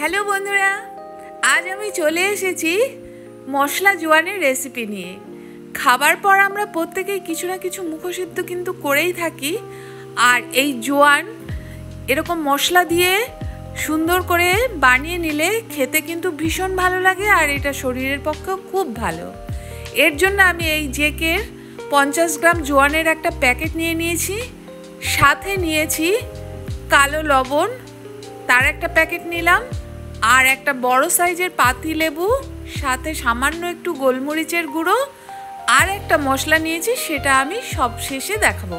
Hello বন্ধুরা, আজ আমি চলে এসেছি মশলা জোয়ানের রেসিপি নিয়ে। খাবার পর আমরা প্রত্যেকেই কিছু না কিছু মুখসিদ্ধ কিন্তু করেই থাকি। আর এই জোয়ান এরকম মশলা দিয়ে সুন্দর করে বানিয়ে নিলে খেতে কিন্তু ভীষণ ভালো লাগে, আর এটা শরীরের পক্ষেও খুব ভালো। এর জন্য আমি এই জেকের 50 গ্রাম জোয়ানের একটা প্যাকেট নিয়ে নিয়েছি, সাথে নিয়েছি কালো লবণ, তার একটা প্যাকেট নিলাম, আর একটা বড় সাইজের পাতি লেবু, সাথে সামান্য একটু গোলমরিচের গুঁড়ো, আর একটা মশলা নিয়েছি, সেটা আমি সব শেষে দেখাবো।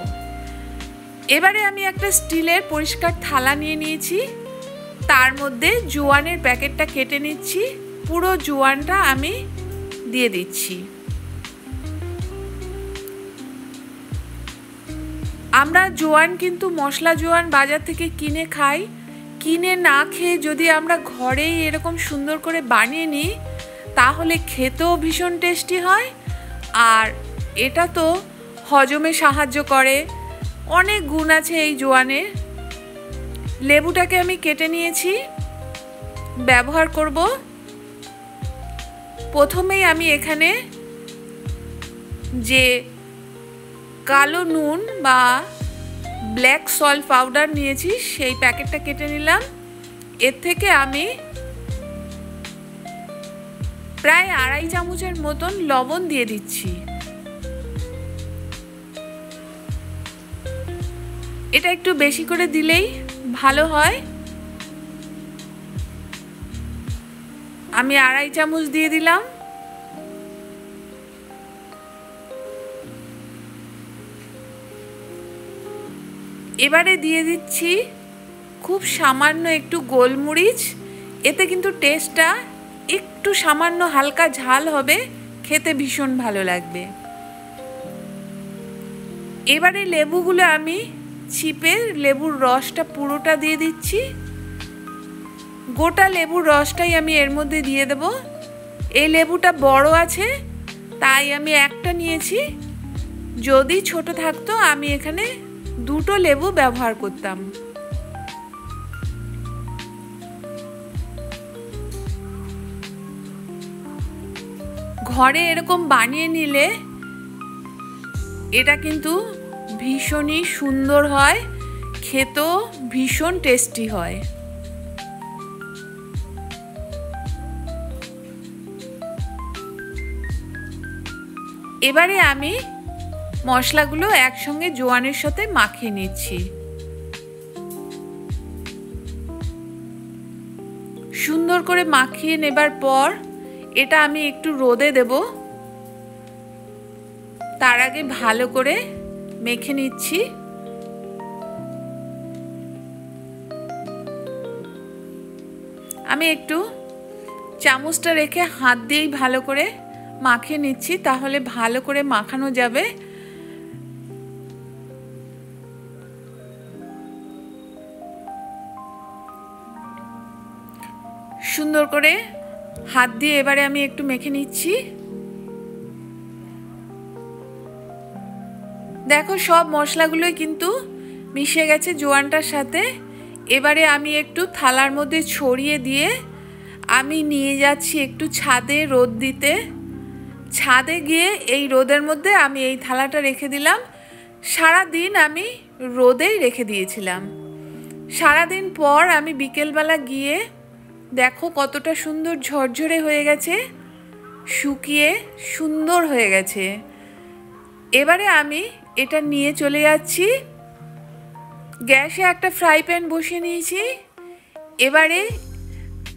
এবারে আমি একটা স্টিলের পরিষ্কার থালা নিয়ে নিয়েছি, তার মধ্যে জোয়ানের প্যাকেটটা কেটে নিচ্ছি, পুরো জোয়ানটা আমি দিয়ে দিচ্ছি। আমরা জোয়ান কিন্তু মশলা জোয়ান বাজার থেকে কিনে খাই। কিনে না খেয়ে যদি আমরা ঘরেই এরকম সুন্দর করে বানিয়ে নিই তাহলে খেতেও ভীষণ টেস্টি হয়, আর এটা তো হজমে সাহায্য করে, অনেক গুণ আছে এই জোয়ানের। লেবুটাকে আমি কেটে নিয়েছি, ব্যবহার করব। প্রথমেই আমি এখানে যে কালো নুন বা ব্ল্যাক সল্ট পাউডার নিয়েছি সেই প্যাকেটটা কেটে নিলাম। এর থেকে আমি প্রায় 2.5 চামচের মতন লবণ দিয়ে দিচ্ছি। এটা একটু বেশি করে দিলেই ভালো হয়। আমি 2.5 চামচ দিয়ে দিলাম। এবারে দিয়ে দিচ্ছি খুব সামান্য একটু গোলমরিচ, এতে কিন্তু টেস্টটা একটু সামান্য হালকা ঝাল হবে, খেতে ভীষণ ভালো লাগবে। এবারে লেবুগুলো আমি চিপে লেবুর রসটা পুরোটা দিয়ে দিচ্ছি। গোটা লেবুর রসটাই আমি এর মধ্যে দিয়ে দেব। এই লেবুটা বড় আছে তাই আমি একটা নিয়েছি, যদি ছোট থাকতো আমি এখানে 2টো লেবু ব্যবহার করতাম। ঘরে এরকম বানিয়ে নিলে এটা কিন্তু ভীষণই সুন্দর হয়, খেতেও ভীষণ টেস্টি হয়। এবারে আমি মশলাগুলো একসঙ্গে জোয়ানের সাথে মাখিয়ে নিচ্ছি। সুন্দর করে মাখিয়ে নেবার পর এটা আমি একটু রোদে দেব। তার আগে ভালো করে মেখে নিচ্ছি। আমি একটু চামচটা রেখে হাত দিয়েই ভালো করে মাখিয়ে নিচ্ছি, তাহলে ভালো করে মাখানো যাবে। সুন্দর করে হাত দিয়ে এবারে আমি একটু মেখে নিচ্ছি। দেখো সব মশলাগুলোই কিন্তু মিশে গেছে জোয়ানটার সাথে। এবারে আমি একটু থালার মধ্যে ছড়িয়ে দিয়ে আমি নিয়ে যাচ্ছি একটু ছাদে রোদ দিতে। ছাদে গিয়ে এই রোদের মধ্যে আমি এই থালাটা রেখে দিলাম। সারাদিন আমি রোদেই রেখে দিয়েছিলাম। সারাদিন পর আমি বিকেলবেলা গিয়ে দেখো কতটা সুন্দর ঝরঝরে হয়ে গেছে, শুকিয়ে সুন্দর হয়ে গেছে। এবারে আমি এটা নিয়ে চলে যাচ্ছি। গ্যাসে একটা ফ্রাই প্যান বসিয়ে নিয়েছি। এবারে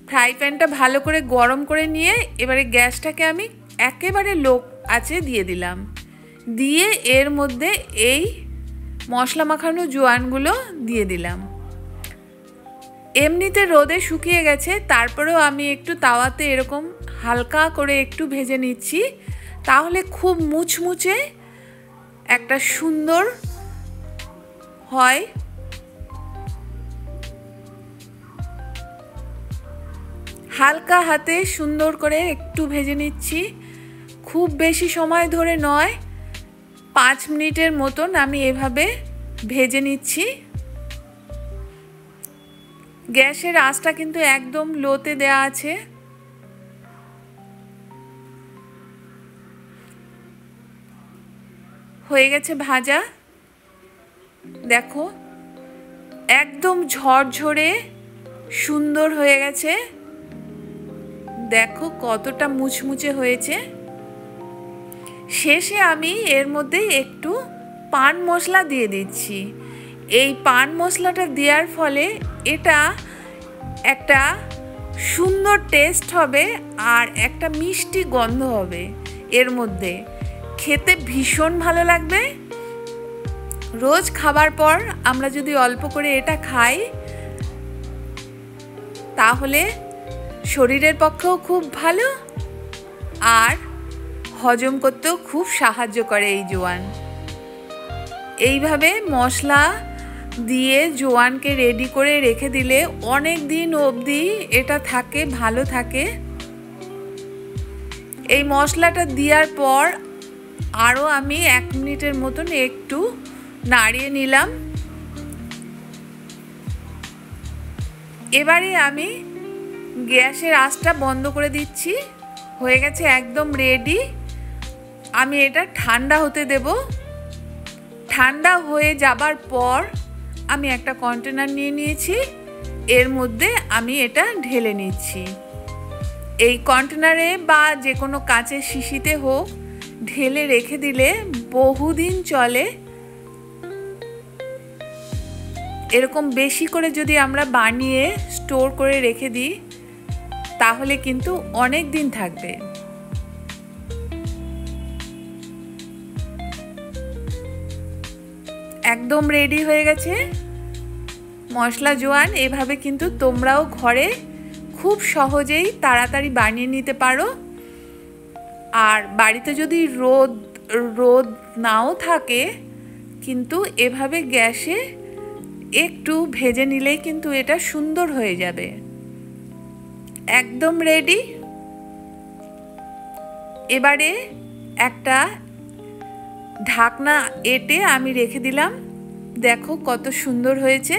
ফ্রাই প্যানটা ভালো করে গরম করে নিয়ে এবারে গ্যাসটাকে আমি একেবারে লো আঁচে দিয়ে দিলাম। দিয়ে এর মধ্যে এই মশলা মাখানো জোয়ানগুলো দিয়ে দিলাম। এমনিতে রোদে শুকিয়ে গেছে, তারপরেও আমি একটু তাওয়াতে এরকম হালকা করে একটু ভেজে নিচ্ছি, তাহলে খুব মুচমুচে একটা সুন্দর হয়। হালকা হাতে সুন্দর করে একটু ভেজে নিচ্ছি, খুব বেশি সময় ধরে নয়, 5 মিনিটের মতন আমি এভাবে ভেজে নিচ্ছি। গ্যাসের আঁচটা কিন্তু একদম লোতে দেয়া আছে। হয়ে গেছে ভাজা, দেখো একদম ঝরঝরে সুন্দর হয়ে গেছে। দেখো কতটা মুচমুচে হয়েছে। শেষে আমি এর মধ্যে একটু পান মশলা দিয়ে দিচ্ছি। এই পান মশলাটা দেওয়ার ফলে এটা একটা সুন্দর টেস্ট হবে আর একটা মিষ্টি গন্ধ হবে এর মধ্যে, খেতে ভীষণ ভালো লাগবে। রোজ খাবার পর আমরা যদি অল্প করে এটা খাই তাহলে শরীরের পক্ষেও খুব ভালো আর হজম করতেও খুব সাহায্য করে এই জোয়ান। এইভাবে মশলা দিয়ে জোয়ানকে রেডি করে রেখে দিলে অনেক দিন অবধি এটা থাকে, ভালো থাকে। এই মশলাটা দেওয়ার পর আরও আমি 1 মিনিটের মতন একটু নাড়িয়ে নিলাম। এবারে আমি গ্যাসের আঁচটা বন্ধ করে দিচ্ছি। হয়ে গেছে একদম রেডি। আমি এটা ঠান্ডা হতে দেব। ঠান্ডা হয়ে যাবার পর আমি একটা কন্টেনার নিয়ে নিয়েছি, এর মধ্যে আমি এটা ঢেলে নিচ্ছি। এই কন্টেনারে বা যে কোনো কাঁচের শিশিতে হোক ঢেলে রেখে দিলে বহুদিন চলে। এরকম বেশি করে যদি আমরা বানিয়ে স্টোর করে রেখে দিই তাহলে কিন্তু অনেক দিন থাকবে। একদম রেডি হয়ে গেছে মশলা জোয়ান। এভাবে কিন্তু তোমরাও ঘরে খুব সহজেই তাড়াতাড়ি বানিয়ে নিতে পারো। আর বাড়িতে যদি রোদ নাও থাকে কিন্তু এভাবে গ্যাসে একটু ভেজে নিলেই কিন্তু এটা সুন্দর হয়ে যাবে। একদম রেডি। এবারে একটা ঢাকনা এঁটে আমি রেখে দিলাম। দেখো কত সুন্দর হয়েছে।